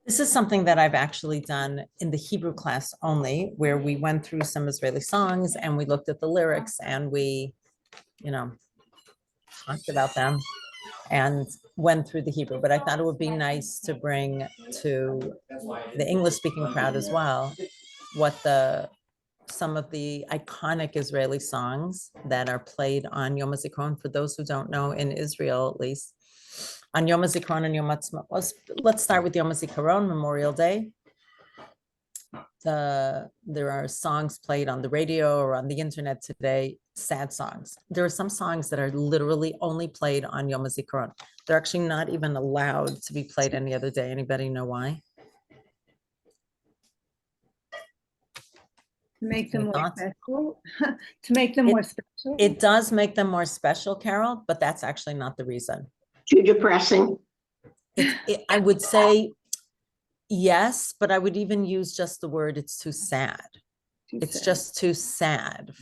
This is something that I've actually done in the Hebrew class only, where we went through some Israeli songs and we looked at the lyrics and we, you know, talked about them and went through the Hebrew. But I thought it would be nice to bring to the English speaking crowd as well what the some of the iconic Israeli songs that are played on Yom HaZikaron. For those who don't know, in Israel at least, on Yom HaZikaron and Yom HaTzmaut. Let's start with Yom HaZikaron, Memorial Day. There are songs played on the radio or on the internet today, sad songs. There are some songs that are literally only played on Yom HaZikaron. They're actually not even allowed to be played any other day. Anybody know why? To make them Any more thoughts? special. To make them more special. It does make them more special, Carol, but that's actually not the reason. Too depressing. I would say yes, but I would even use just the word it's too sad. It's just too sad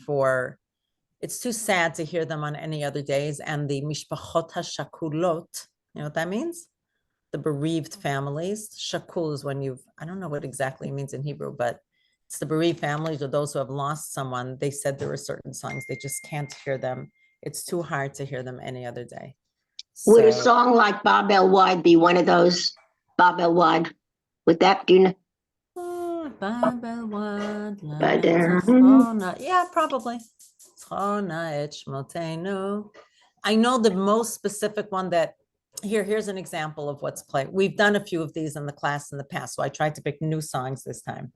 it's too sad to hear them on any other days. And the mishpachot hashakulot, you know what that means? The bereaved families. Shakul is when I don't know what exactly it means in Hebrew, but it's the bereaved families or those who have lost someone. They said there were certain songs, they just can't hear them. It's too hard to hear them any other day. Would a song like Bob El Wide be one of those? Bob El Wide. Would that, do you know? Yeah, probably. I know the most specific one that here's an example of what's played. We've done a few of these in the class in the past, so I tried to pick new songs this time.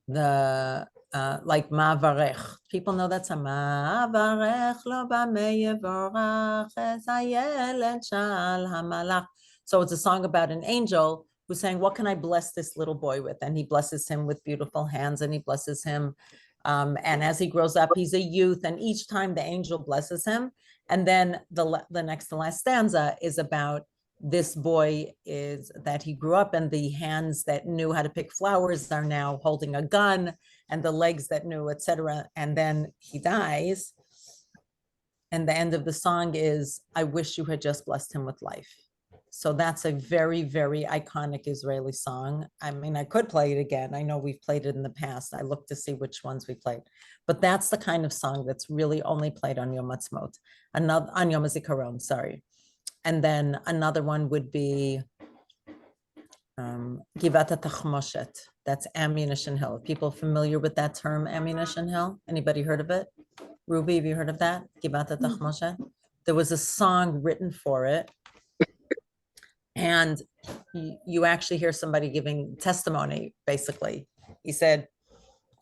Like Ma'varech. People know that's a Ma'varech lo b'meyevorach es hayeled shal hamalach. So it's a song about an angel who's saying, what can I bless this little boy with? And he blesses him with beautiful hands and he blesses him. And as he grows up, he's a youth. And each time the angel blesses him. And then the next to last stanza is about this boy is that he grew up and the hands that knew how to pick flowers are now holding a gun and the legs that knew, etc. And then he dies. And the end of the song is, I wish you had just blessed him with life. So that's a very, very iconic Israeli song. I mean, I could play it again. I know we've played it in the past. I looked to see which ones we played, but that's the kind of song that's really only played on Yom HaTzmaut, on Yom HaZikaron, sorry. And then another one would be Givat HaTachmoshet. That's Ammunition Hill. People familiar with that term, Ammunition Hill? Anybody heard of it? Ruby, have you heard of that? Givat HaTachmoshet. There was a song written for it. And you actually hear somebody giving testimony, basically. He said,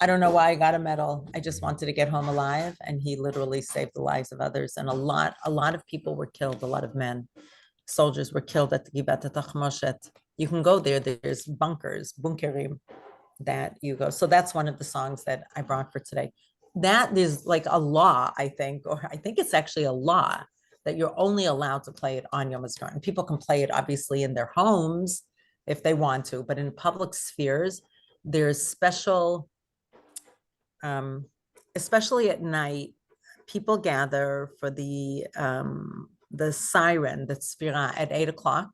I don't know why I got a medal. I just wanted to get home alive. And he literally saved the lives of others. And a lot of people were killed. A lot of men, soldiers were killed at the Givat HaTachmoshet. You can go there. There's bunkers, bunkerim that you go. So that's one of the songs that I brought for today. That is like a law, I think, or I think it's actually a law that you're only allowed to play it on Yom HaZikaron. People can play it obviously in their homes if they want to, but in public spheres, there's special, especially at night, people gather for the siren, the sfira at 8:00.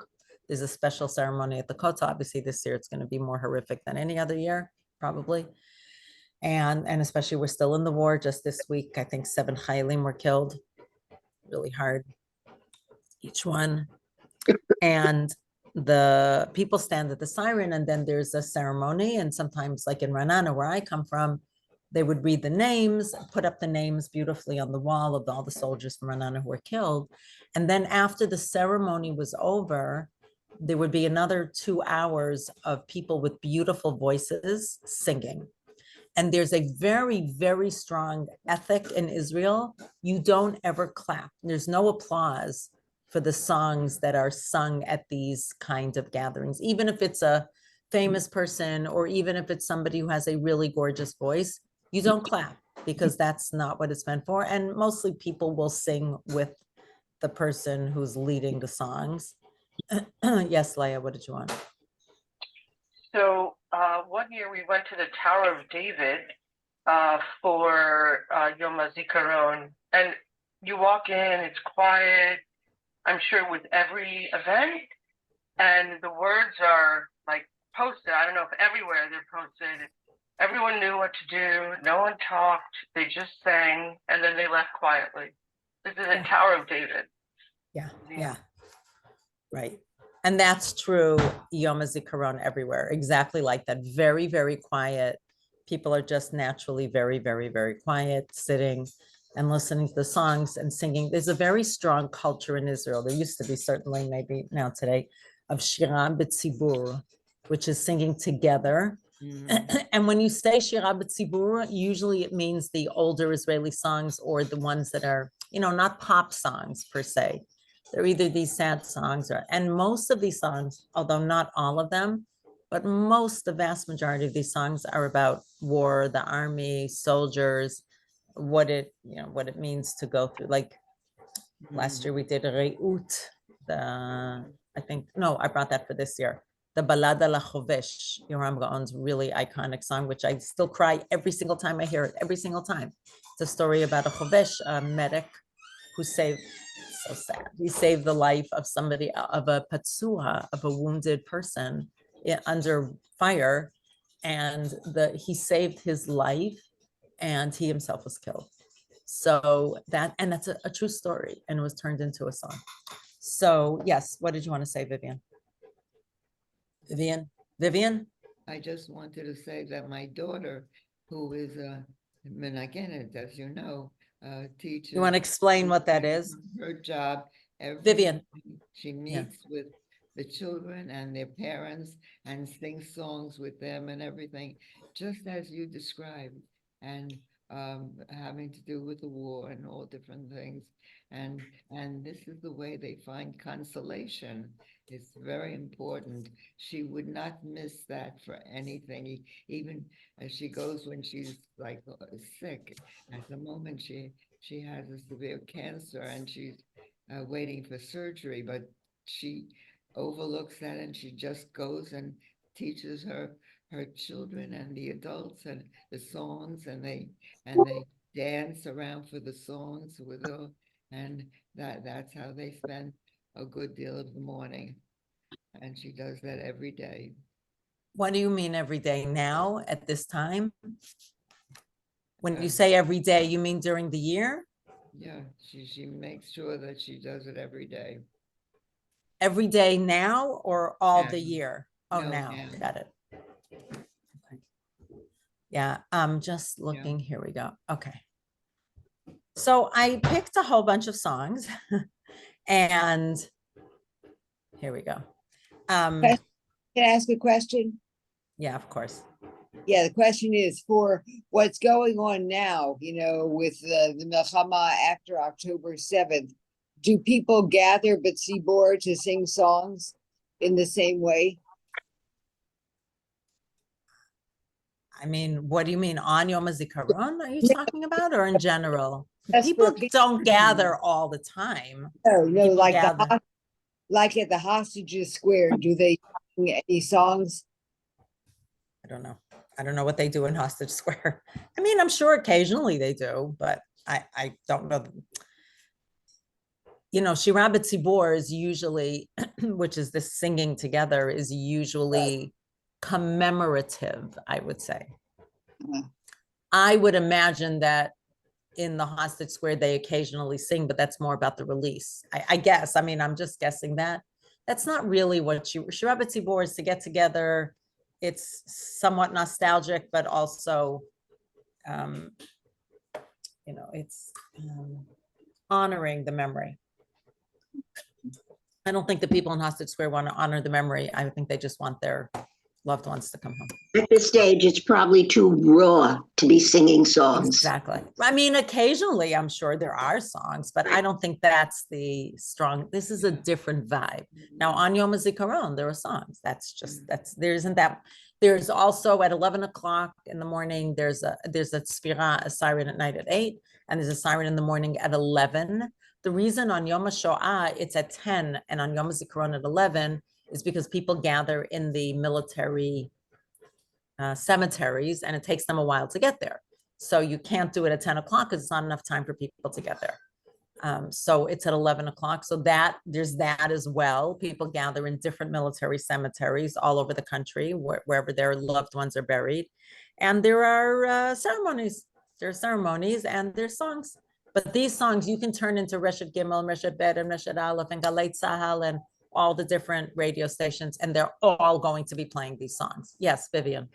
There's a special ceremony at the Kotel. Obviously this year it's going to be more horrific than any other year, probably. And especially we're still in the war. Just this week, I think 7 Chayalim were killed. Really hard, each one. And the people stand at the siren and then there's a ceremony. And sometimes like in Ranana, where I come from, they would read the names, put up the names beautifully on the wall of all the soldiers from Ranana who were killed. And then after the ceremony was over, there would be another 2 hours of people with beautiful voices singing. And there's a very, very strong ethic in Israel. You don't ever clap. There's no applause for the songs that are sung at these kinds of gatherings, even if it's a famous person or even if it's somebody who has a really gorgeous voice, you don't clap because that's not what it's meant for. And mostly people will sing with the person who's leading the songs. Yes, Leah, what did you want? So one year we went to the Tower of David for Yom HaZikaron, and you walk in, it's quiet. I'm sure with every event, and the words are like posted. I don't know if everywhere they're posted. Everyone knew what to do. No one talked. They just sang, and then they left quietly. This is a Yeah. Tower of David. Yeah, Yeah. yeah. Right. And that's true Yom HaZikaron everywhere, exactly like that. Very, very quiet. People are just naturally very, very, very quiet, sitting and listening to the songs and singing. There's a very strong culture in Israel. There used to be, certainly maybe now today, of Shira B'tzibur, which is singing together. And when you say Shira B'tzibur, usually it means the older Israeli songs or the ones that are, not pop songs per se. They're either these sad songs and most of these songs, although not all of them, but the vast majority of these songs are about war, the army, soldiers, what it means to go through. Like last year we did Re'ut, I brought that for this year. The Balada LaChovesh, Yoram Gaon's really iconic song, which I still cry every single time I hear it, every single time. It's a story about a Chovesh, a medic who saved, so sad. He saved the life of somebody, of a patsua, of a wounded person under fire. And he saved his life and he himself was killed. So that's a true story and it was turned into a song. So yes, what did you want to say, Vivian? Vivian? I just wanted to say that my daughter, who is a menagenet, as you know, teaches. You want to explain what that is? Her job every Vivian. day. She meets with the children and their parents and sings songs with them and everything, just as you described, and having to do with the war and all different things. And this is the way they find consolation. It's very important. She would not miss that for anything, even as she goes when she's like sick. At the moment, she has a severe cancer and she's waiting for surgery, but she overlooks that and she just goes and teaches her children and the adults and the songs, and they dance around for the songs with her, and that's how they spend a good deal of the morning. And she does that every day. What do you mean every day now at this time? When you say every day, you mean during the year? Yeah, she makes sure that she does it every day. Every day now or all Now. the year? Oh, No, now. now. Got it. Okay. Yeah, I'm just looking. Here we go. Okay. So I picked a whole bunch of songs and here we go. Can I ask a question? Yeah, of course. Yeah, the question is for what's going on now, with the Milchama after October 7th. Do people gather B'tzibor to sing songs in the same way? I mean, what do you mean on Yom HaZikaron? Are you talking about or in general? That's People for- don't gather all the time. No, People like gather. like at the Hostages Square, do they sing any songs? I don't know. I don't know what they do in Hostage Square. I mean, I'm sure occasionally they do, but I don't know. Shira B'tzibor is usually, which is the singing together, is usually commemorative, I would say. I would imagine that in the Hostage Square, they occasionally sing, but that's more about the release. I guess. I mean, I'm just guessing that. That's not really what Shira B'tzibor is to get together. It's somewhat nostalgic, but also, it's honoring the memory. I don't think the people in Hostage Square want to honor the memory. I think they just want their loved ones to come home. At this stage, it's probably too raw to be singing songs. Exactly. I mean, occasionally I'm sure there are songs, but I don't think that's this is a different vibe. Now on Yom HaZikaron, there are songs. There's also at 11 o'clock in the morning, there's a tzfira, a siren at night at 8, and there's a siren in the morning at 11. The reason on Yom HaShoah, it's at 10, and on Yom HaZikaron at 11 is because people gather in the military cemeteries and it takes them a while to get there. So you can't do it at 10 o'clock because it's not enough time for people to get there. So it's at 11 o'clock. So there's that as well. People gather in different military cemeteries all over the country, wherever their loved ones are buried. And there are ceremonies. There are ceremonies and there's songs. But these songs you can turn into Reshet Gimel, Reshet Bet, and Reshet Aleph, and Galei Tzahal, and all the different radio stations, and they're all going to be playing these songs. Yes, Vivian.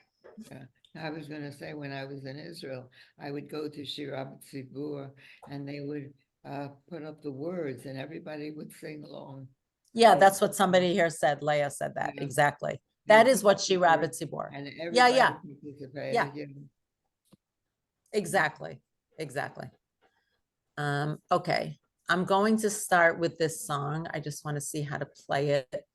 Yeah. I was gonna say, when I was in Israel, I would go to Shir Tzibur and they would put up the words and everybody would sing along. Yeah, that's what somebody here said. Leah said that. Yeah. Exactly. They That put is what up the Shira words B'tzibor. And Yeah, everybody yeah. participated. Yeah. Yeah. Exactly. Okay. I'm going to start with this song. I just want to see how to play it.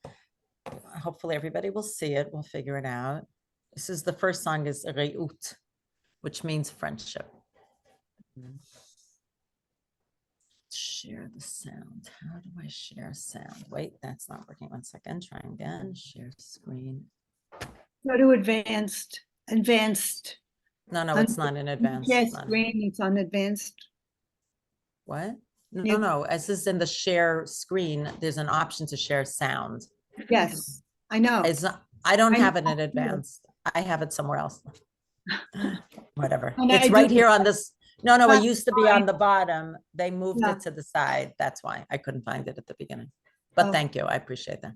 Hopefully everybody will see it. We'll figure it out. This is the first song is Re'ut, which means friendship. Share the sound. How do I share sound? Wait, that's not working. 1 second. Try again. Share screen. Go to advanced. No, it's not in advance. Yes, It's not in- screen, it's on advanced. What? You- No. As is in the share screen, there's an option to share sound. Yes, I know. It's not, I don't I have it know. in advance. I have it somewhere else. Whatever. And I It's right do- here on this. No, it That's used to be on the bottom. They moved Yeah. it to the side. That's why I couldn't find it at the beginning. But Oh. thank you. I appreciate that.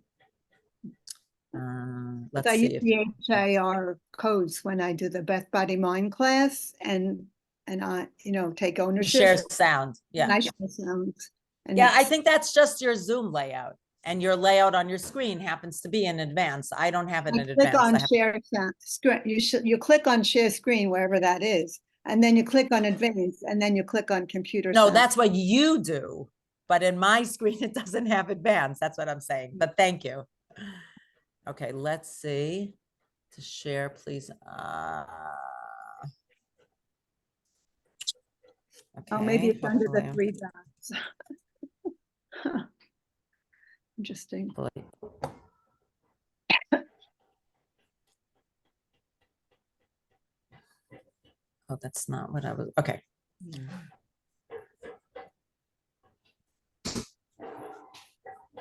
Let's I see use if the HIR codes when I do the Beth Body Mind class and I, take you ownership. share sound. Yeah. And I share sounds. And Yeah, I it's- think that's just your Zoom layout. And your layout on your screen happens to be in advance. I don't have it I in click advance. on I have- share screen. You click on share screen wherever that is, and then you click on advanced, and then you click on computer. No, sound. that's what you do. But in my screen, it doesn't have advance. That's what I'm saying. But thank you. Okay, let's see. To share, please. Oh, maybe Okay, it's under the hopefully- 3 dots. Interesting. hopefully- Oh, that's not what I was, okay.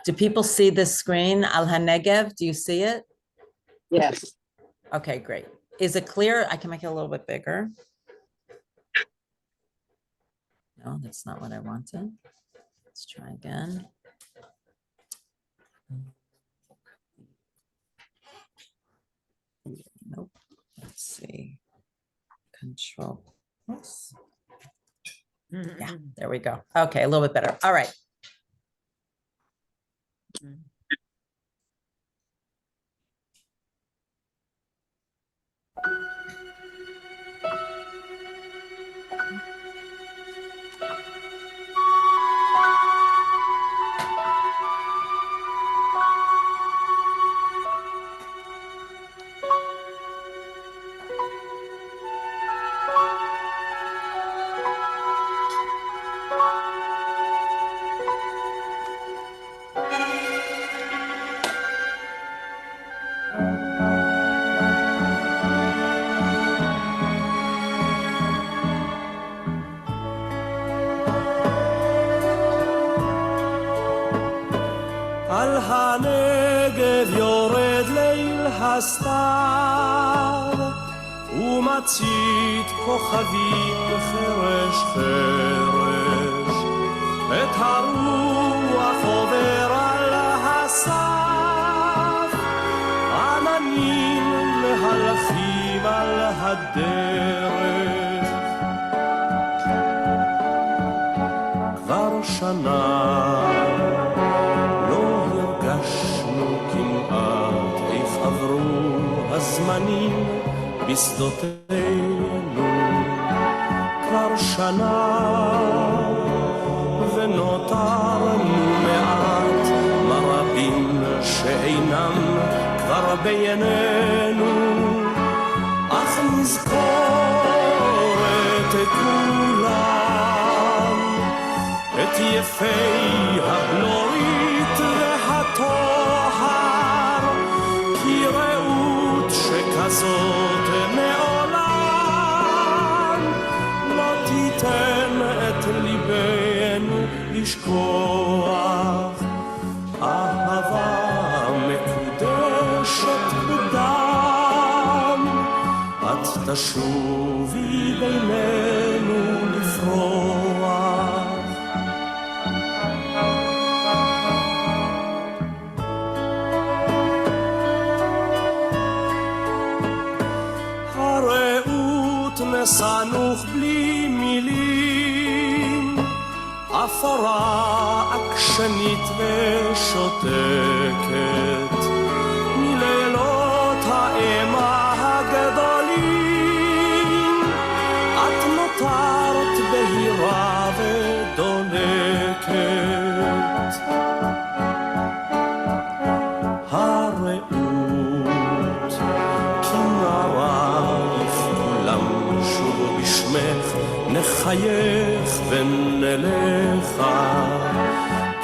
Do people see this screen? Al HaNegev, do you see it? Yes. Okay, great. Is it clear? I can make it a little bit bigger. No, that's not what I wanted. Let's try again. Nope. Let's see. Control. Oops. Yeah, there we go. Okay, a little bit better. All right. על הנגב יורד ליל הסתיו ומצית כוכבים חרש חרש את הרוח עובר על הסף עננים מהלכים על הדרך כבר שנה איך עברו הזמנים בשדותינו כבר שנה ונותרנו מעט מרבים שאינם כבר בעינינו אך נזכור את כולם את יפי הבלורית והטוהר כי רעות שכזאת מעולם לא תיתן את ליבנו לשכוח אהבה מקודשת בדם, את תשובי בינינו לפרוח. הרעות נסנוך בלי מילים, אפורה עקשנית ושותקת, מלילות האימה הגדולים, את נותרת בהירה ודולקת. הרעות כנערייך כולם שוב בשמך, נחייך ונלכה,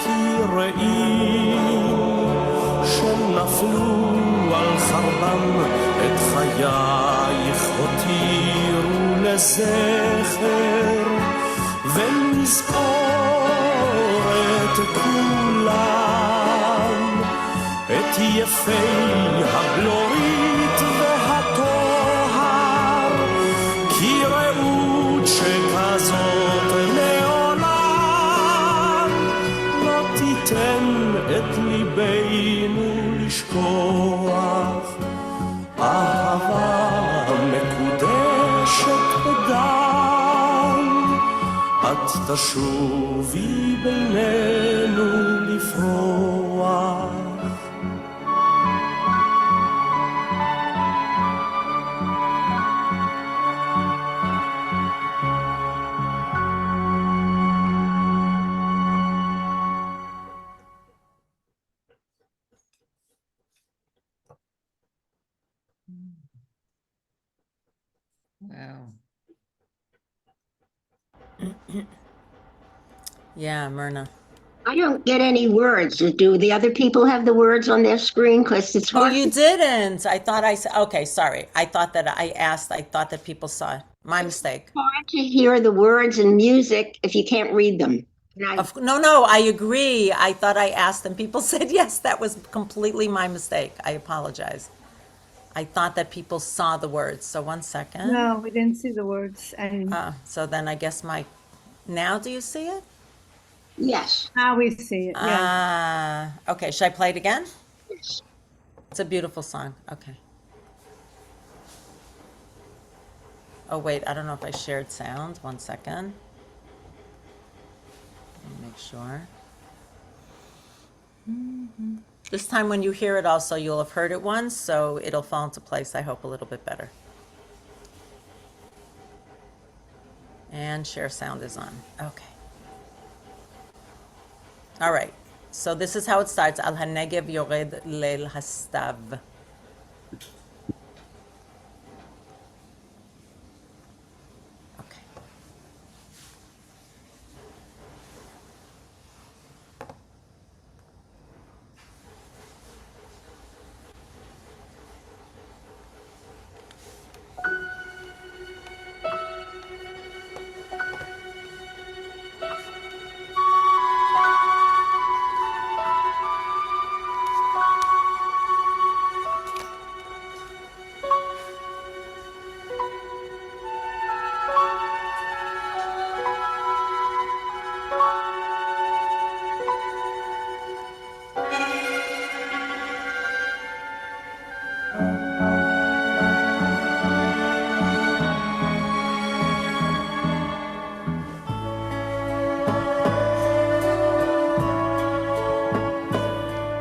כי רעים שנפלו על חרבם את חייך הותירו לזכר, ונזכור את כולם, את יפי הבלורית והטוהר, כי רעות שכזאת לעולם לא תיתן את ליבנו לשכוח. אהבה מקודשת בדם, את תשובי בינינו לפרוח. Wow. Yeah, Myrna. I don't get any words. Do the other people have the words on their screen? Because it's Oh, hard. you didn't. I thought I said, okay, sorry. I thought that I asked, I thought that people saw it. My mistake. Hard to hear the words and music if you can't read them. And I, No, I agree. I thought I asked and people said yes. That was completely my mistake. I apologize. I thought that people saw the words. So 1 second. No, we didn't see the words. And So then I guess now do you see it? yes. now we see it. Yeah. Okay. Should I play it again? Yes. It's a beautiful song. Okay. Oh, wait. I don't know if I shared sound. 1 second. Let me make sure. This time when you hear it also, you'll have heard it once, so it'll fall into place, I hope, a little bit better. And share sound is on. Okay. All right. So this is how it starts. Al hanegev yored leil hastav. Okay.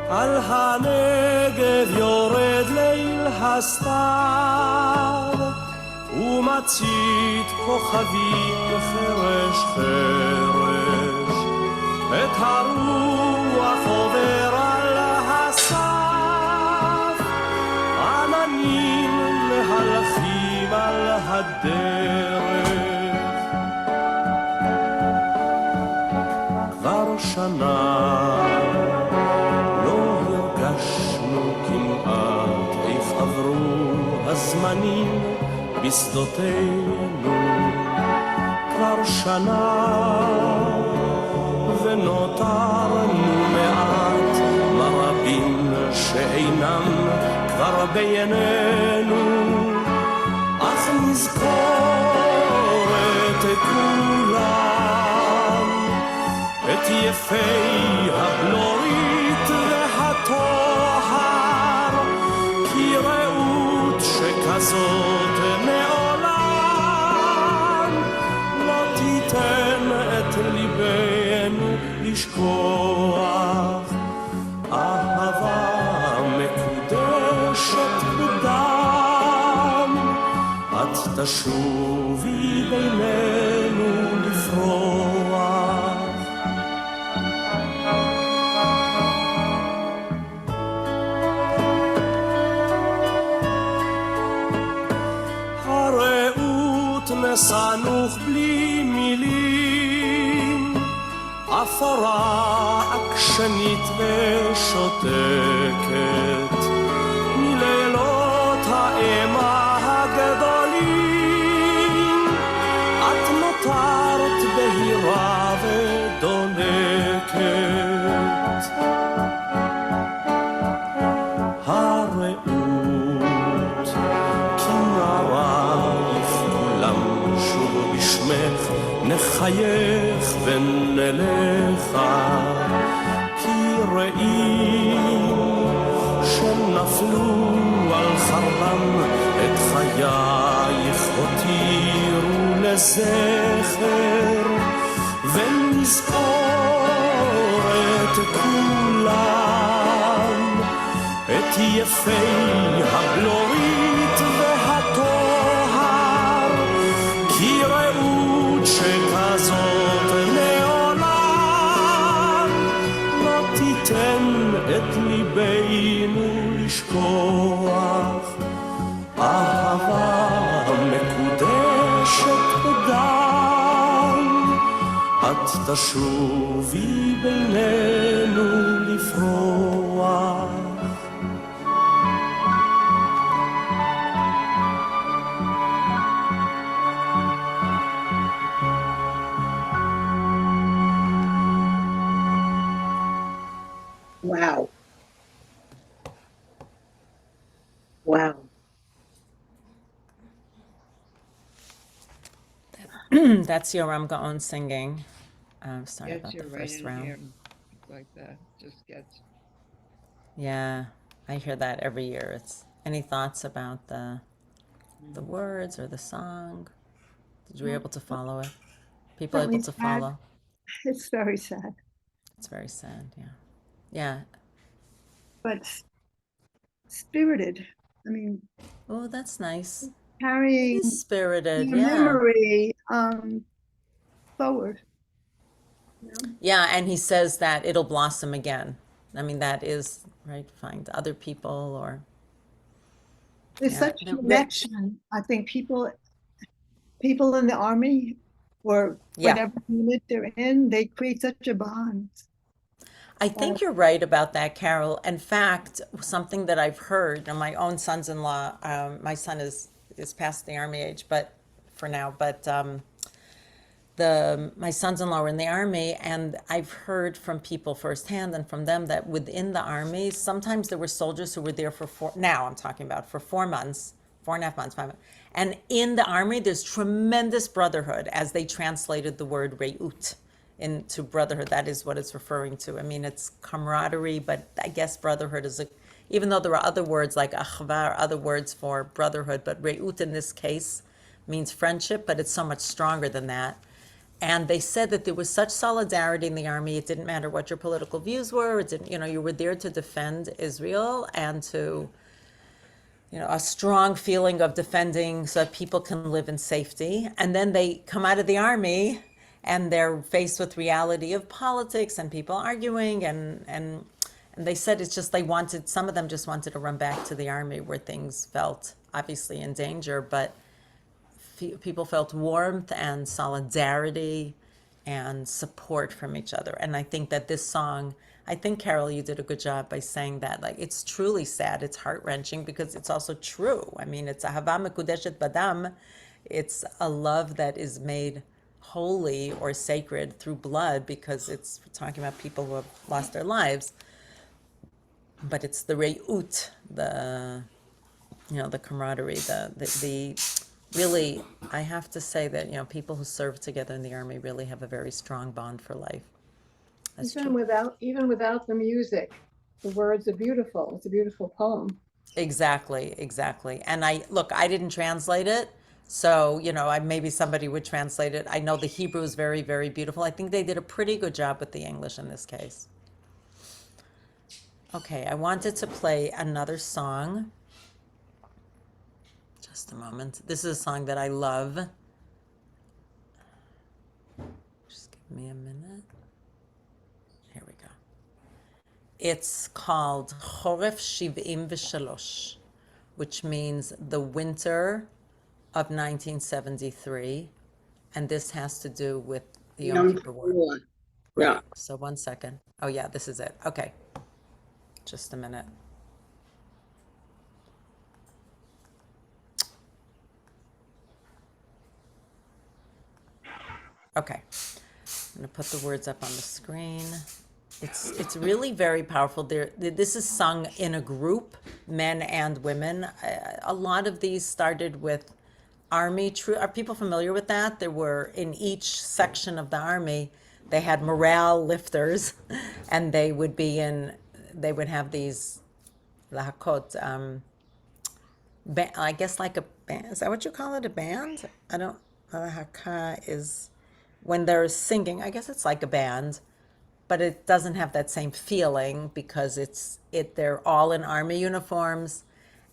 על הנגב יורד ליל הסתיו, ומצית כוכבים חרש חרש, את הרוח עובר על הסף, עננים מהלכים על הדרך. כבר שנה איך עברו הזמנים בשדותינו, כבר שנה ונוער אינם כבר בעינינו, אך נזכור את כולם, את יפי הבלורית והטוהר, כי רעות שכזאת מעולם לא תיתן את ליבנו לשכוח. אהבה מקודשת בדם, את תשובי בינינו לפרוח. הרעות נסנוך בלי מילים, אפורה עקשנית ושותקת, מלילות האימה הגדולים, את נותרת בהירה ודולקת. הרעות כנערייך כולם שוב בשמך, נחייך ונלכה, כי רעים שנפלו על חרבם את חייך הותירו לזכר, ונזכור את כולם, את יפי הבלורית והטוהר, כי רעות שכזאת לעולם לא תיתן את ליבנו לשכוח. אהבה מקודשת בדם, את תשובי בינינו לפרוח. Wow. Wow. That's Yoram Gaon singing. Sorry Gets about you the right first in round. here, like that, just gets. Yeah, I hear that every year. It's any thoughts about the words or the song? Did you were able to follow it? People Very able to sad. follow? It's very sad, It's very sad. Yeah, yeah. but spirited. I mean, Oh, that's nice. carrying He's spirited. the Yeah, memory forward. You know? yeah. And he says that it'll blossom again. I mean, that is right. Find other people or There's yeah. such connection. I think people in the army or Yeah. whatever unit they're in, they create such a bond. I think you're right about that, Carol. In fact, something that I've heard, and my own sons-in-law, my son is past the army age, but for now, but my sons-in-law were in the army, and I've heard from people firsthand and from them that within the army, sometimes there were soldiers who were there for now I'm talking about for 4 months, 4.5 months, 5 months. And in the army, there's tremendous brotherhood, as they translated the word re'ut into brotherhood. That is what it's referring to. I mean, it's camaraderie, but I guess brotherhood is even though there are other words like achva or other words for brotherhood, but re'ut in this case means friendship, but it's so much stronger than that. And they said that there was such solidarity in the army. It didn't matter what your political views were. It didn't, you were there to defend Israel and to, a strong feeling of defending so that people can live in safety. And then they come out of the army and they're faced with reality of politics and people arguing. And they said it's just some of them just wanted to run back to the army where things felt obviously in danger, but people felt warmth and solidarity and support from each other. And I think that this song, Carol, you did a good job by saying that. Like, it's truly sad, it's heart-wrenching, because it's also true. I mean, it's ahava mekudeshet badam. It's a love that is made holy or sacred through blood, because we're talking about people who have lost their lives. but it's the re'ut, the camaraderie, the really, I have to say that, people who serve together in the army really have a very strong bond for life. That's Even true. without the music, the words are beautiful. It's a beautiful poem. Exactly. And I didn't translate it. So, maybe somebody would translate it. I know the Hebrew is very, very beautiful. I think they did a pretty good job with the English in this case. Okay, I wanted to play another song. Just a moment. This is a song that I love. Just give me a minute. Here we go. It's called Choref Shiv'im V'Shalosh, which means the winter of 1973. And this has to do with the Yom Kippur War. Yeah. Right. So 1 second. Oh, yeah, this is it. Okay. Just a minute. Okay. I'm going to put the words up on the screen. It's really very powerful. This is sung in a group, men and women. A lot of these started with army troop. Are people familiar with that? There were, in each section of the army, they had morale lifters, and they would have these lahakot, I guess like a band. Is that what you call it, a band? I don't, lahaka is when they're singing, I guess it's like a band, but it doesn't have that same feeling because they're all in army uniforms,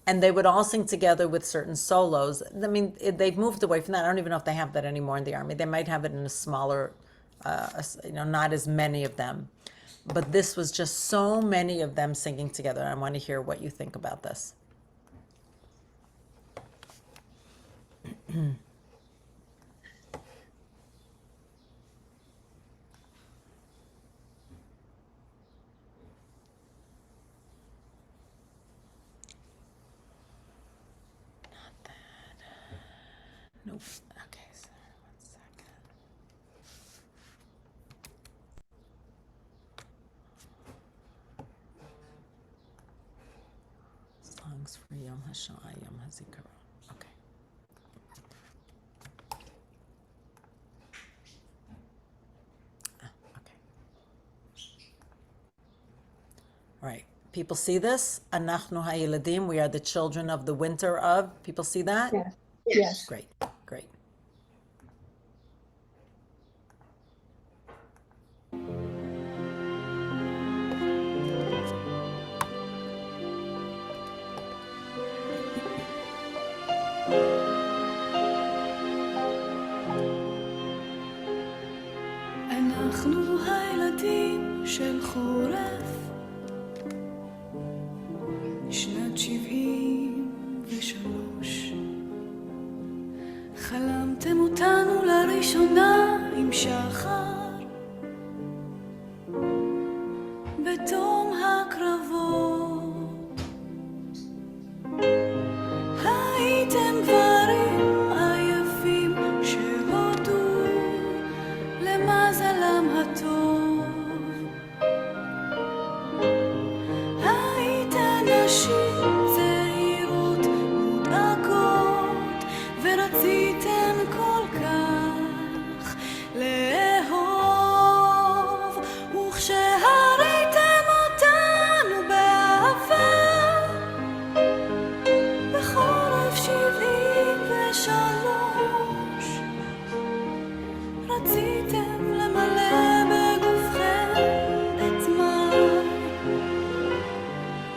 and they would all sing together with certain solos. I mean, they've moved away from that. I don't even know if they have that anymore in the army. They might have it in a smaller, not as many of them. But this was just so many of them singing together. I want to hear what you think about this. Nope. Okay, so 1 second. Songs for Yom HaZikaron. Okay. Okay. All right. People see this? Anachnu ha'yeladim. We are the children of the winter of. People see that? Yes. Yes. Great. Great. אנחנו הילדים של חורף, שנת 73. חלמתם אותנו לראשונה עם שחר, בתום הקרבות. הייתם גברים עייפים שהודו למזלם הטוב. הייתן נשים צעירות מודאגות, ורציתם כל כך לאהוב. וכשהריתם אותנו באהבה, בחורף 73, רציתם למלא בגופכם את מה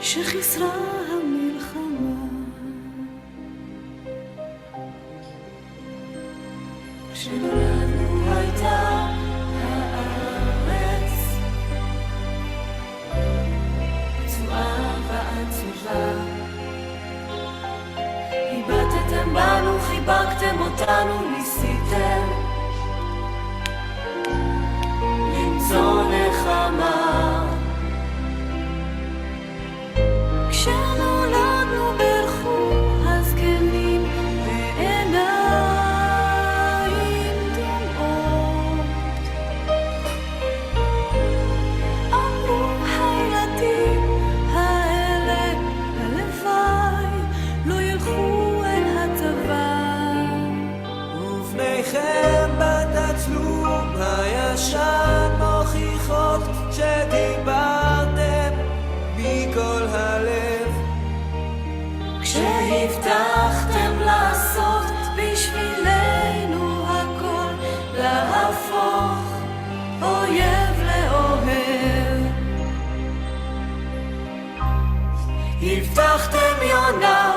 שחיסרה המלחמה. כשנולדנו הייתה הארץ פצועה ועצובה. הבטתם בנו, חיבקתם אותנו, ניסיתם למצוא נחמה. כשנולדנו ברכו הזקנים בעיניים דומעות. אמרו הילדים הבטחתם יונה,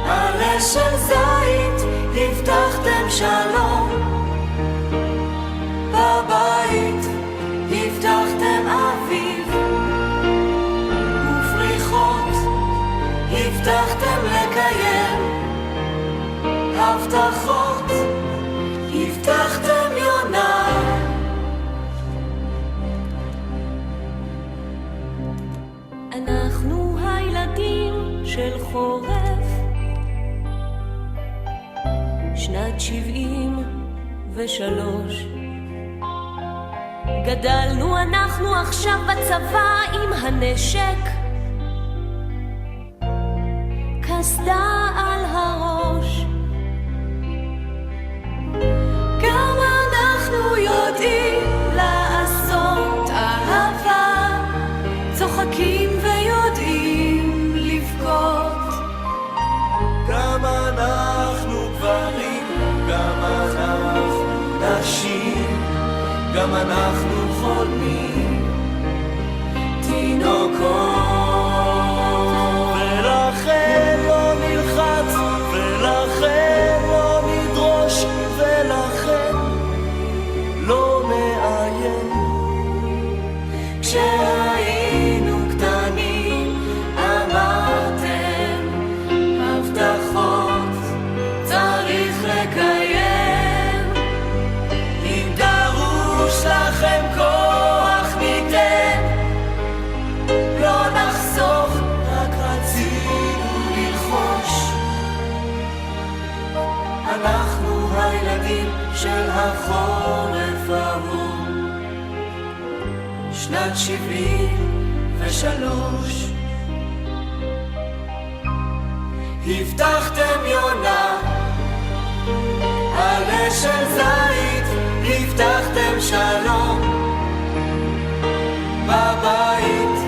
עלה של זית, הבטחתם שלום, בבית הבטחתם אביב, ופריחות הבטחתם לקיים, הבטחות הבטחתם יונה. אנחנו הילדים של חורף, שנת 73. גדלנו אנחנו עכשיו בצבא עם הנשק, קסדה על הראש. גם אנחנו יודעים לעשות אהבה, צוחקים ויודעים לבכות. גם אנחנו גברים, גם אנחנו נשים, גם אנחנו חולמים תינוקות. ולכן לא נלחץ, ולכן לא נדרוש, ולכן לא נאיים. כשהיינו קטנים אמרתם הבטחות צריך לקיים, אם דרוש לכם כוח ניתן, לא נחסוך, רק רצינו ללחוש. אנחנו הילדים של החורף ההוא, שנת 73. הבטחתם יונה, עלה של זית, הבטחתם שלום, בבית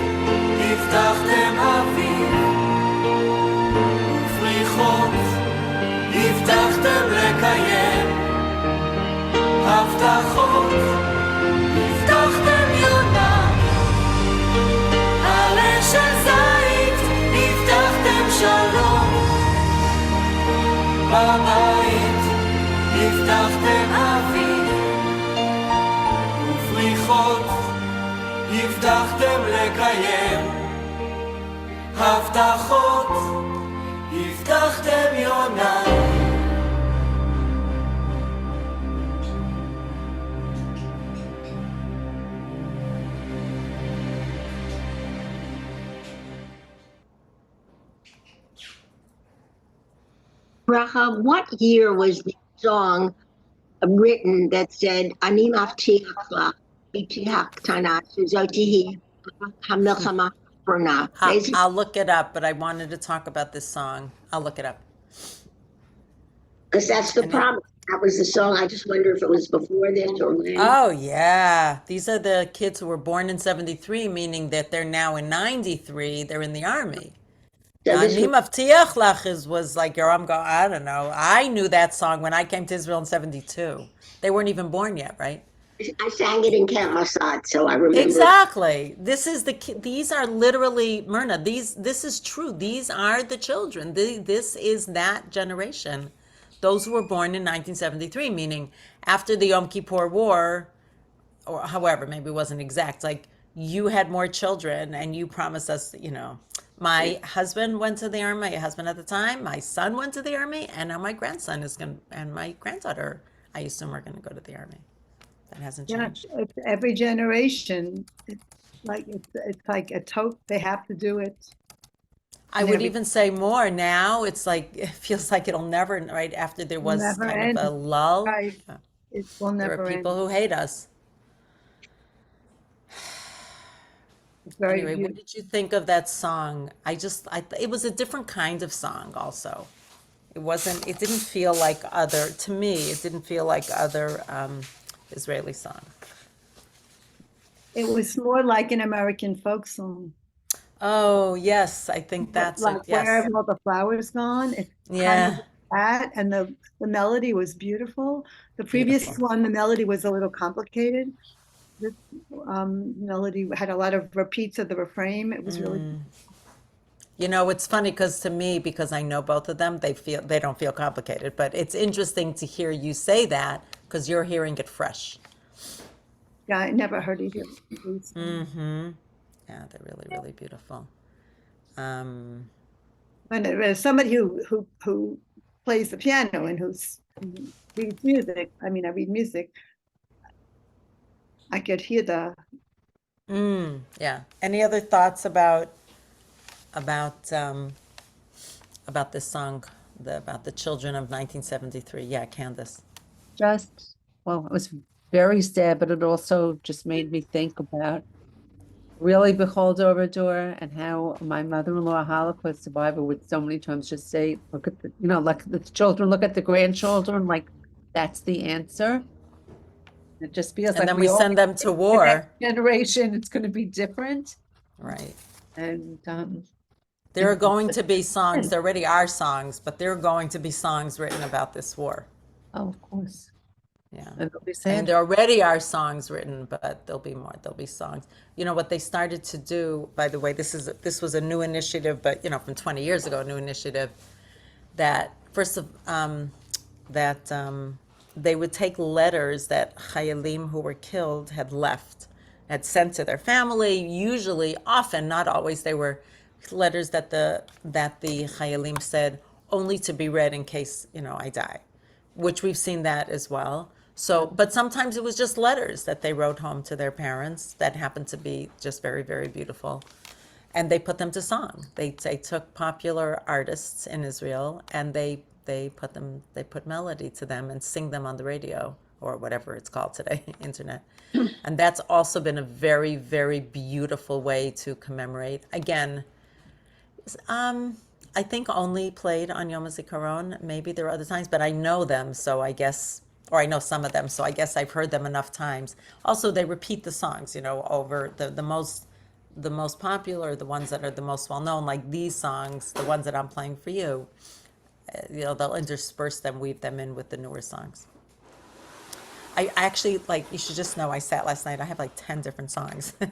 הבטחתם אביב, ופריחות הבטחתם לקיים, הבטחות הבטחתם יונה, עלה של זית, הבטחתם שלום, בבית הבטחתם אביב, ופריחות הבטחתם לקיים, הבטחות הבטחתם יונה. Bracha, what year was the song written that said, "Ani mavtiach lach, biti haktana, shezot tihi hamilchama haachorona"? I'll look it up, but I wanted to talk about this song. I'll look it up. Because that's the problem. That was the song. I just wonder if it was before this or when. Oh, yeah. These are the kids who were born in 73, meaning that they're now in 93. They're in the army. So this Ani was- Mavtiach Lach was like Yoram Go. I don't know. I knew that song when I came to Israel in 72. They weren't even born yet, right? I sang it in Camp Masad, so I remember. Exactly. This is these are literally, Myrna, this is true. These are the children. This is that generation. Those who were born in 1973, meaning after the Yom Kippur War, or however, maybe it wasn't exact, like you had more children and you promised us, my husband went to the army, my husband at the time, my son went to the army, and now my grandson and my granddaughter, I assume, are going to go to the army. That hasn't Yeah, changed. it's every generation, it's like a tote. They have to do it. I would even say more now. It's like it feels like it'll never, right? After there was Never kind of a end. lull, Right. It will there never are people end. who hate us. It's very Anyway, what beautiful. did you think of that song? It was a different kind of song also. It didn't feel like to me, it didn't feel like other Israeli song. It was more like an American folk song. Oh, yes, I think that's like it. Yes. Where Have All the Flowers Gone? It's kind Yeah. of that, and the melody was beautiful. The previous Beautiful. one, the melody was a little complicated. This melody had a lot of repeats of the refrain. It was really You know, it's funny because to me, because I know both of them, they don't feel complicated. But it's interesting to hear you say that because you're hearing it fresh. Yeah, I never heard either. These. Mm-hmm. Yeah, they're really, really beautiful. When there's somebody who plays the piano and who reads music, I mean, I read music, I could hear the. Yeah. Any other thoughts about um, about this song, about the children of 1973? Yeah, Candace. Just, well, it was very sad, but it also just made me think about really behold over door and how my mother-in-law, a Holocaust survivor, would so many times just say, look at the, like the children, look at the grandchildren, like that's the answer. It just feels And like then we all send them to the war. next generation, it's going to be different. Right. And There are going to be songs, there already are songs, but there are going to be songs written about this war. oh, of course. Yeah. And it'll be And sad. there already are songs written, but there'll be more. There'll be songs. You know what they started to do, by the way, this was a new initiative, but from 20 years ago, a new initiative that they would take letters that Chayalim who were killed had left, had sent to their family. Usually, often, not always, they were letters that the Chayalim said only to be read in case I die, which we've seen that as well. So, but sometimes it was just letters that they wrote home to their parents that happened to be just very, very beautiful. And they put them to song. They took popular artists in Israel and they put melody to them and sing them on the radio or whatever it's called today, internet. And that's also been a very, very beautiful way to commemorate. Again, I think only played on Yom HaZikaron. Maybe there are other times, but I know them, so I guess, or I know some of them, so I guess I've heard them enough times. Also, they repeat the songs, over the most popular, the ones that are the most well known, like these songs, the ones that I'm playing for you. They'll intersperse them, weave them in with the newer songs. I actually, you should just know, I sat last night, I have 10 different songs. I'm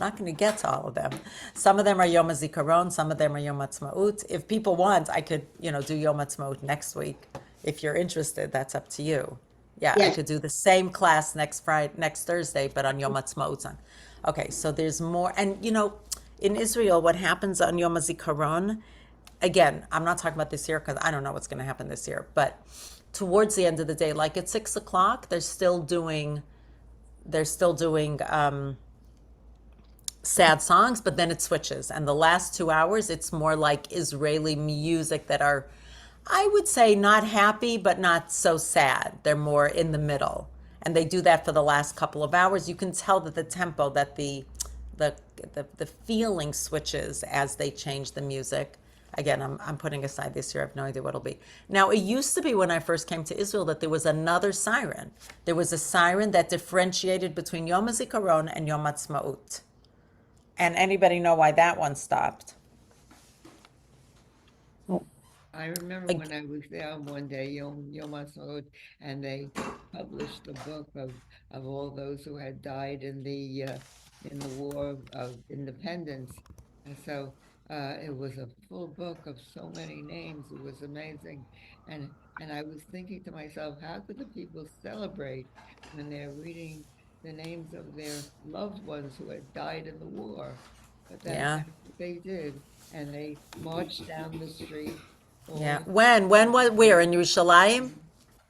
not going to get to all of them. Some of them are Yom HaZikaron, some of them are Yom Ha'atzmaut. If people want, I could, do Yom Ha'atzmaut next week. If you're interested, that's up to you. Yeah, I could do the same class next Thursday, but on Yom Ha'atzmaut. Okay, so there's more. And, in Israel, what happens on Yom HaZikaron, again, I'm not talking about this year because I don't know what's going to happen this year, but towards the end of the day, like at 6 o'clock, they're still doing sad songs, but then it switches. And the last 2 hours, it's more like Israeli music that are, I would say, not happy, but not so sad. They're more in the middle. And they do that for the last couple of hours. You can tell that the tempo, that the feeling switches as they change the music. Again, I'm putting aside this year. I have no idea what it'll be. Now, it used to be when I first came to Israel that there was another siren. There was a siren that differentiated between Yom HaZikaron and Yom Ha'atzmaut. And anybody know why that one stopped? I remember when I was there one day, Yom HaZikaron, and they published a book of all those who had died in the War of Independence. And so it was a full book of so many names. It was amazing. And I was thinking to myself, how could the people celebrate when they're reading the names of their loved ones who had died in the war? But that's what they did. And they marched down the street. Yeah. When, where? In Yerushalayim?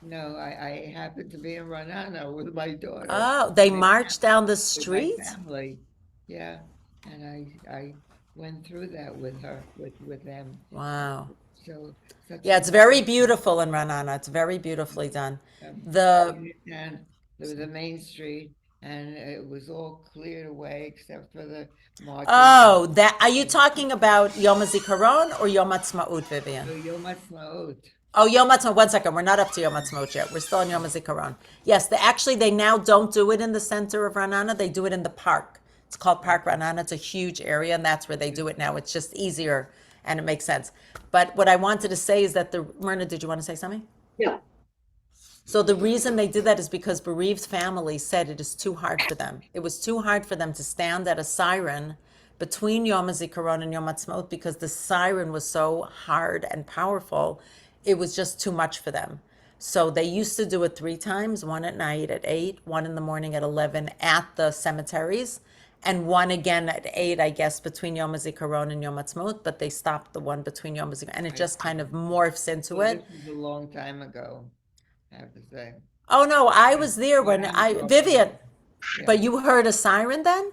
No, I happened to be in Ranana with my daughter. Oh, they marched down the street? With my family. Yeah. And I went through that with her, with them. Wow. So it's very beautiful in Ranana. It's very beautifully done. There was a main street, and it was all cleared away except for the march. Oh, that are you talking about Yom HaZikaron or Yom Ha'atzmaut, Vivian? So Yom HaAtzmaut. Oh, Yom Ha'atzmaut. 1 second. We're not up to Yom Ha'atzmaut yet. We're still on Yom HaZikaron. Yes, they now don't do it in the center of Ranana. They do it in the park. It's called Park Ranana. It's a huge area, and that's where they do it now. It's just easier, and it makes sense. But what I wanted to say is that Myrna, did you want to say something? Yeah. So the reason they did that is because bereaved families said it is too hard for them. It was too hard for them to stand at a siren between Yom HaZikaron and Yom HaTzmaut, because the siren was so hard and powerful, it was just too much for them. So they used to do it 3 times, one at night at 8, one in the morning at 11 at the cemeteries, and one again at 8, I guess, between Yom HaZikaron and Yom HaTzmaut, but they stopped the one between Yom HaZikaron, and it just kind of morphs into Well, it. this is a long time ago, I have to say. Oh, no, I was there when Vivian, Yeah. but you heard a siren then?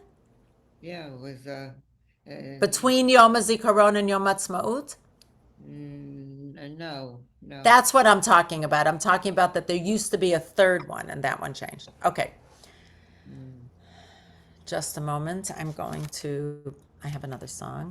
Yeah, it was, Between Yom HaZikaron and Yom HaTzmaut? no. That's what I'm talking about. I'm talking about that there used to be a third one, and that one changed. Okay. Just a moment. I have another song.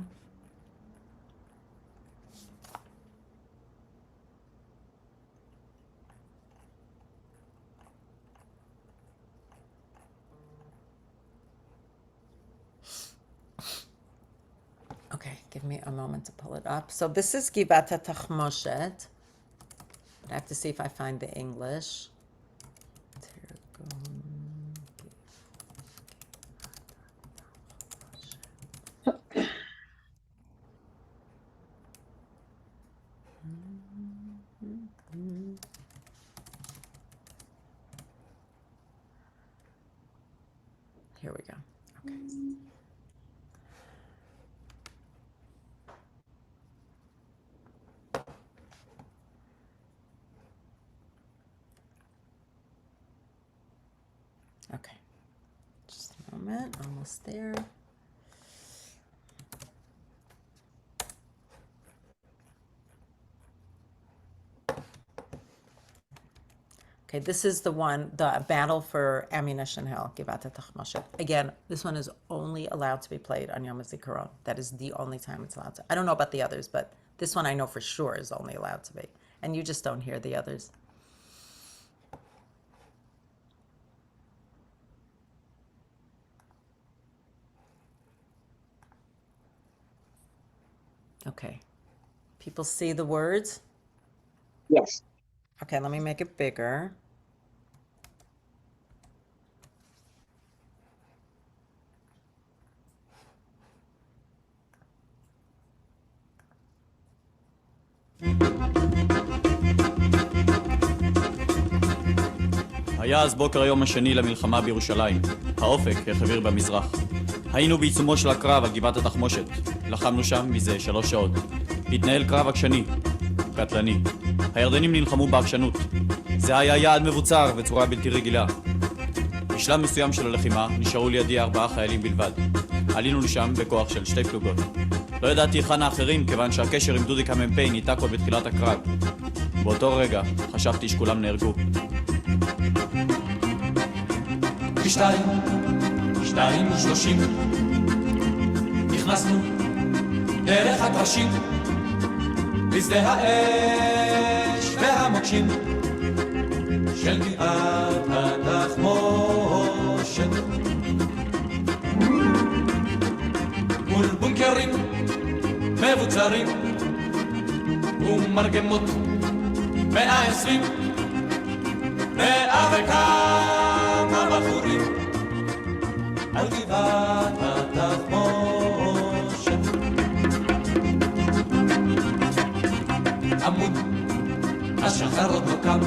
Okay, give me a moment to pull it up. So this is Givat HaTachmoshet. I have to see if I find the English. Here we go. Okay. Okay, just a moment, almost there. Okay, this is the one, the Battle for Ammunition Hill, Givat HaTachmoshet. Again, this one is only allowed to be played on Yom HaZikaron. That is the only time it's allowed to. I don't know about the others, but this one I know for sure is only allowed to be. And you just don't hear the others. Okay. People see the words? Yes. Okay, let me make it bigger. היה אז בוקר היום השני למלחמה בירושלים. האופק החביר במזרח. היינו בעיצומו של הקרב על גבעת התחמושת. לחמנו שם מזה 3 שעות. התנהל קרב עקשני, קטלני. הירדנים נלחמו בעקשנות. זה היה יעד מבוצר בצורה בלתי רגילה. בשלב מסוים של הלחימה נשארו לידי 4 חיילים בלבד. עלינו לשם בכוח של 2 פלוגות. לא ידעתי היכן האחרים כיוון שהקשר עם דודיק המ"פ ניתק עוד בתחילת הקרב. באותו רגע חשבתי שכולם נהרגו. 2:30 נכנסנו דרך הקרשים בשדה האש והמוקשים של גבעת התחמושת מול בונקרים מבוצרים ומרגמות 120 וכמה בחורים על גבעת התחמושת עמוד השחר עוד לא קם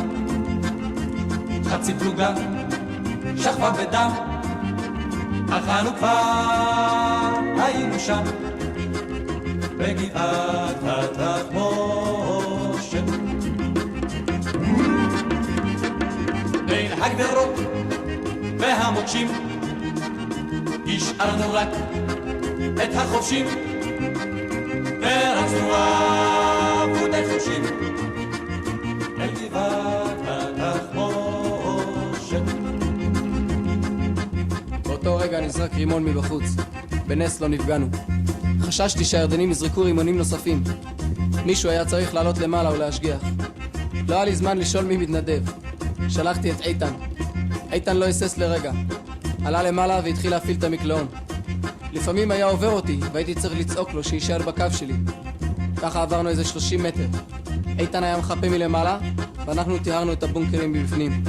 חצי פלוגה שכבה בדם אך אנו כבר היינו שם בגבעת התחמושת בין הגדרות והמוקשים השארנו רק את החופשים ורצנו עבודי חופשים אל גבעת התחמושת. באותו רגע נזרק רימון מבחוץ. בנס לא נפגענו. חששתי שהירדנים יזרקו רימונים נוספים. מישהו היה צריך לעלות למעלה ולהשגיח. לא היה לי זמן לשאול מי מתנדב. שלחתי את איתן. איתן לא היסס לרגע. עלה למעלה והתחיל להפעיל את המקלעון. לפעמים היה עובר אותי והייתי צריך לצעוק לו שישאר בקו שלי. ככה עברנו איזה 30 מטר. איתן היה מחפה מלמעלה ואנחנו טיהרנו את הבונקרים מבפנים.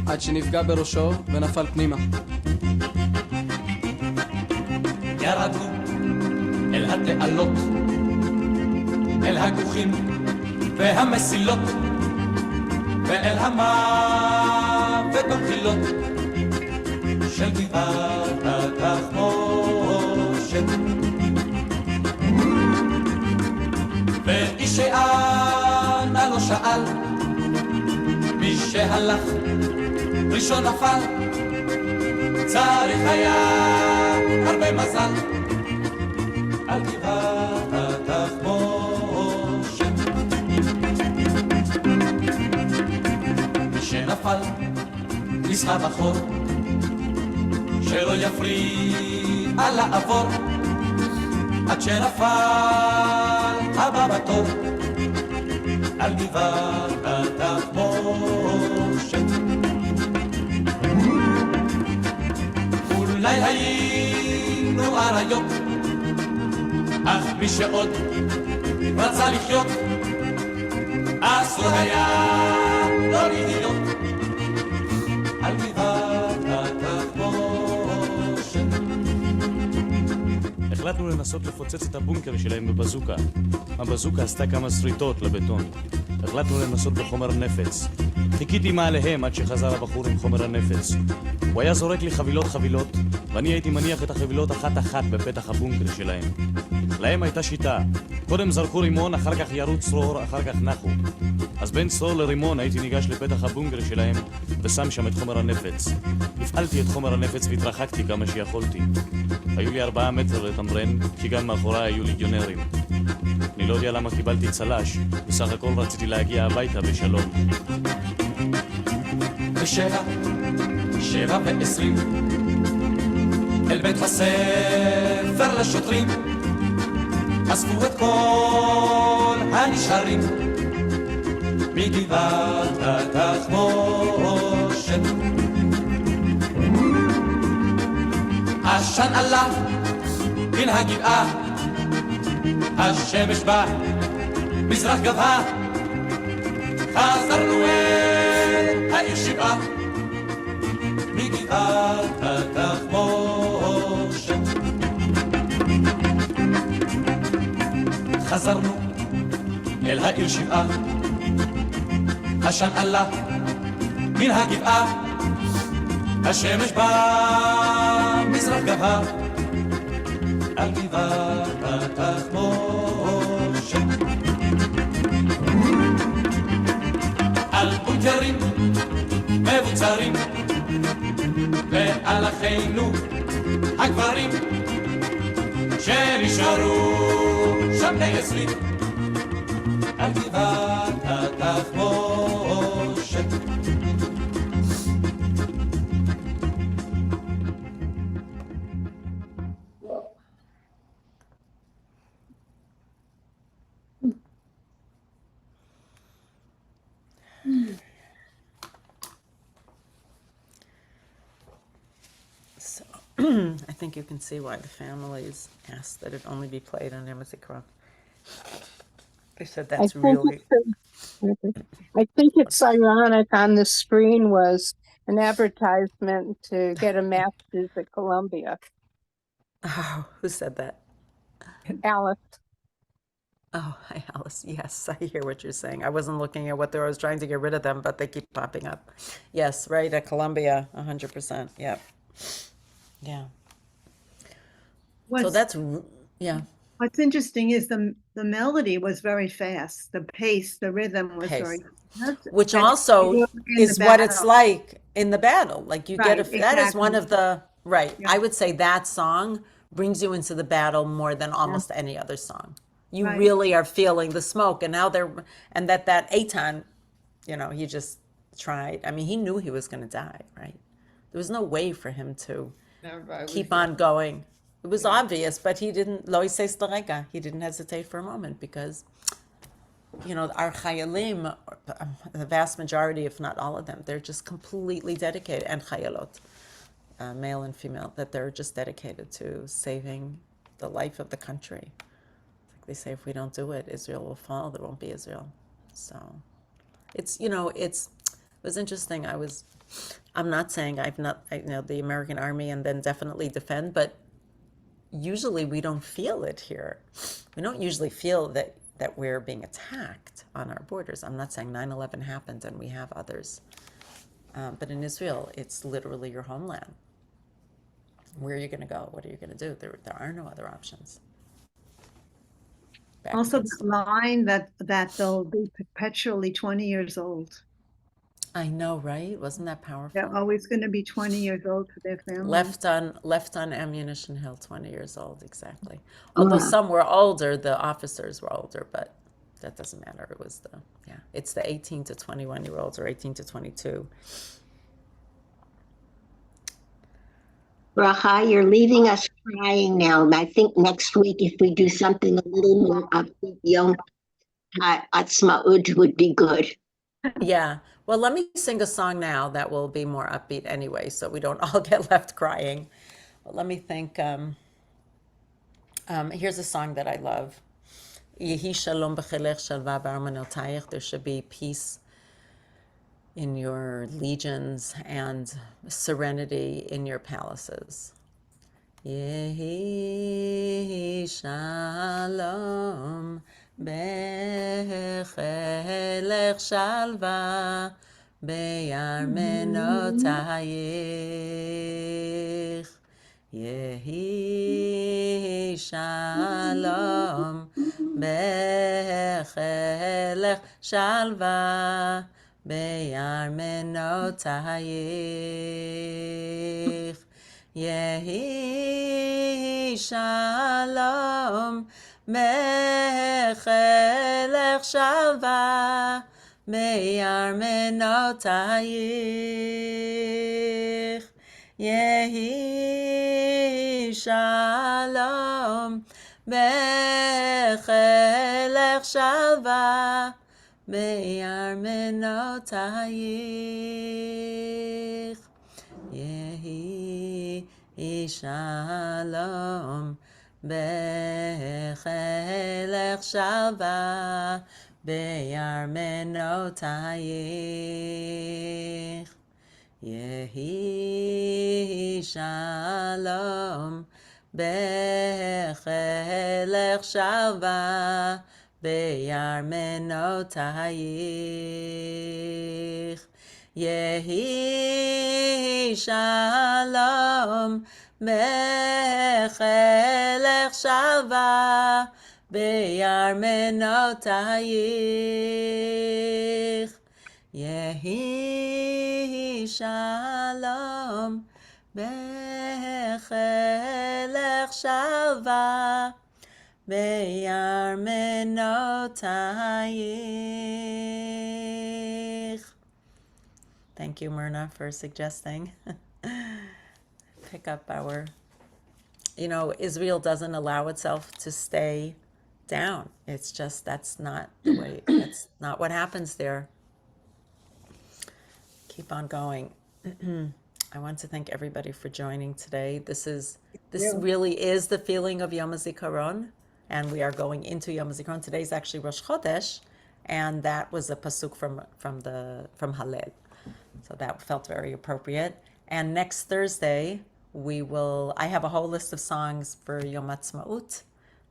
עד שנפגע בראשו ונפל פנימה. ירדנו אל התעלות, אל הכוכים והמסילות, ואל המוות במחילות של גבעת התחמושת. ואיש שאנה לא שאל, מי שהלך ראשון נפל, צריך היה הרבה מזל על גבעת התחמושת. מי שנפל נסחב אחור, שלא יפריע לעבור, עד שנפל הבא בתור על גבעת התחמושת. אולי היינו אריות, אך מי שעוד רצה לחיות, אסור היה לא להיות על גבעת התחמושת. החלטנו לנסות לפוצץ את הבונקר שלהם בבזוקה. הבזוקה עשתה כמה שריטות לבטון. החלטנו לנסות בחומר נפץ. חיכיתי מעליהם עד שחזר הבחור עם חומר הנפץ. הוא היה זורק לי חבילות, ואני הייתי מניח את החבילות אחת בפתח הבונקר שלהם. להם הייתה שיטה. קודם זרקו רימון, אחר כך ירו צרור, אחר כך נחו. אז בין צרור לרימון הייתי ניגש לפתח הבונקר שלהם ושם שם את חומר הנפץ. הפעלתי את חומר הנפץ והתרחקתי כמה שיכולתי. היו לי 4 מטר לתמרן, כי גם מאחוריי היו ליגיונרים. אני לא יודע למה קיבלתי צל"ש, בסך הכל רציתי להגיע הביתה בשלום. בשבע ועשרים אל בית הספר לשוטרים, אספו את כל הנשארים מגבעת התחמושת. עשן עלה מן הגבעה, השמש במזרח גבהה, חזרנו אל העיר שבעה מגבעת התחמושת. חזרנו אל העיר שבעה, עשן עלה מן הגבעה, השמש במזרח גבהה על גבעת התחמושת. על בונקרים מבוצרים ועל אחינו הגברים שנשארו שם בני 20 על גבעת התחמושת. I think you can see why the families asked that it only be played on Yom HaZikaron. They said that's really... I think it's ironic on the screen was an advertisement to get a master's at Columbia. Oh, who said that? Alice. Oh, hi, Alice. Yes, I hear what you're saying. I wasn't looking at what they were. I was trying to get rid of them, but they keep popping up. Yes, right, at Columbia, 100%. Yep. Yeah. So that's, yeah. What's interesting is the melody was very fast. The pace, the rhythm was very fast. Which also is what it's like in the battle. Like you get that is one of the, right. Yeah. I would say that song brings you into the battle more than almost any other song. You really are feeling the smoke, and now and that Eitan, you know, he just tried. I mean, he knew he was going to die, right? There was no way for him to keep on going. It was obvious, but he didn't, he didn't hesitate for a moment because, you know, our chayalim, the vast majority, if not all of them, they're just completely dedicated, and chayalot, male and female, that they're just dedicated to saving the life of the country. Like they say, if we don't do it, Israel will fall, there won't be Israel. So it's, you know, it was interesting. I'm not saying I know the American army and then definitely defend, but usually we don't feel it here. We don't usually feel that we're being attacked on our borders. I'm not saying 9/11 happened and we have others. But in Israel, it's literally your homeland. Where are you going to go? What are you going to do? There are no other options. Back Also, against- the line that they'll be perpetually 20 years old. I know, right? Wasn't that powerful? They're always going to be 20 years old to their family. Left on Ammunition Hill, 20 years old, exactly. Although some were older, the officers were older, but that doesn't matter. It was it's the 18 to 21-year-olds or 18 to 22. Bracha, you're leaving us crying now. I think next week, if we do something a little more upbeat, Yom HaAtzmaut would be good. Yeah. Well, let me sing a song now that will be more upbeat anyway, so we don't all get left crying. But let me think. Here's a song that I love. Yehi shalom b'chelech shalva b'armanotayich. There should be peace in your legions and serenity in your palaces. Yehi shalom b'chelech shalva b'armanotayich. Yehi shalom b'chelech shalva b'armanotayich. Yehi shalom b'chelech shalva b'armanotayich. Yehi shalom b'chelech shalva b'armanotayich. Yehi shalom b'chelech shalva b'armanotayich. Yehi shalom b'chelech shalva b'armanotayich. Yehi shalom b'chelech shalva b'armanotayich. Yehi shalom b'chelech shalva b'armanotayich. Thank you, Myrna, for suggesting. Pick up our, Israel doesn't allow itself to stay down. It's just, that's not the way, that's not what happens there. Keep on going. I want to thank everybody for joining today. This really is the feeling of Yom HaZikaron, and we are going into Yom HaZikaron. Today's actually Rosh Chodesh, and that was a pasuk from Hallel. So that felt very appropriate. And next Thursday, I have a whole list of songs for Yom HaAtzmaut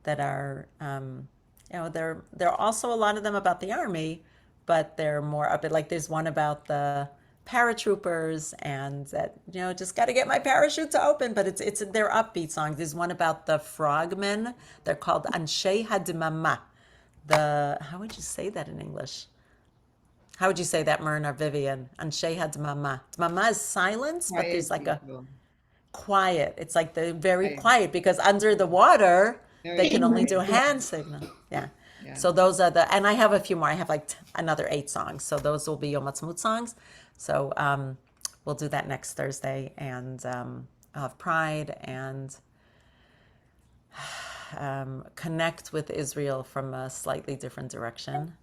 that are, there are also a lot of them about the army, but they're more up. Like there's one about the paratroopers and that, just got to get my parachute to open, but they're upbeat songs. There's one about the frogmen. They're called Anshei HaDmama. How would you say that in English? How would you say that, Myrna, Vivian? Anshei HaDmama. Dmama is silence, but there's like a quiet. It's like the very quiet, because under the water, they can only do a hand signal. Yeah. So those are and I have a few more. I have like another 8 songs. So those will be Yom HaAtzmaut songs. So we'll do that next Thursday, and I'll have Pride and connect with Israel from a slightly different direction.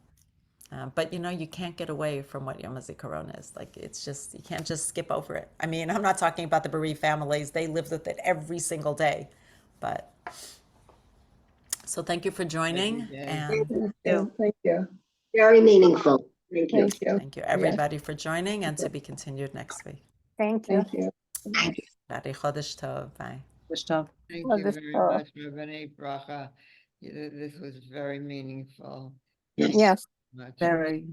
But you can't get away from what Yom HaZikaron is. Like, it's just, you can't just skip over it. I mean, I'm not talking about the bereaved families. They live with it every single day. But so thank you for joining. And Thank you. Very meaningful. Thank you. thank you everybody for joining, and to be continued next week. Thank you. Thank you. Bye. Tov. Thank Oh, you this very all. much, Rabbanei Bracha. This was very meaningful. Yes. Much. Very.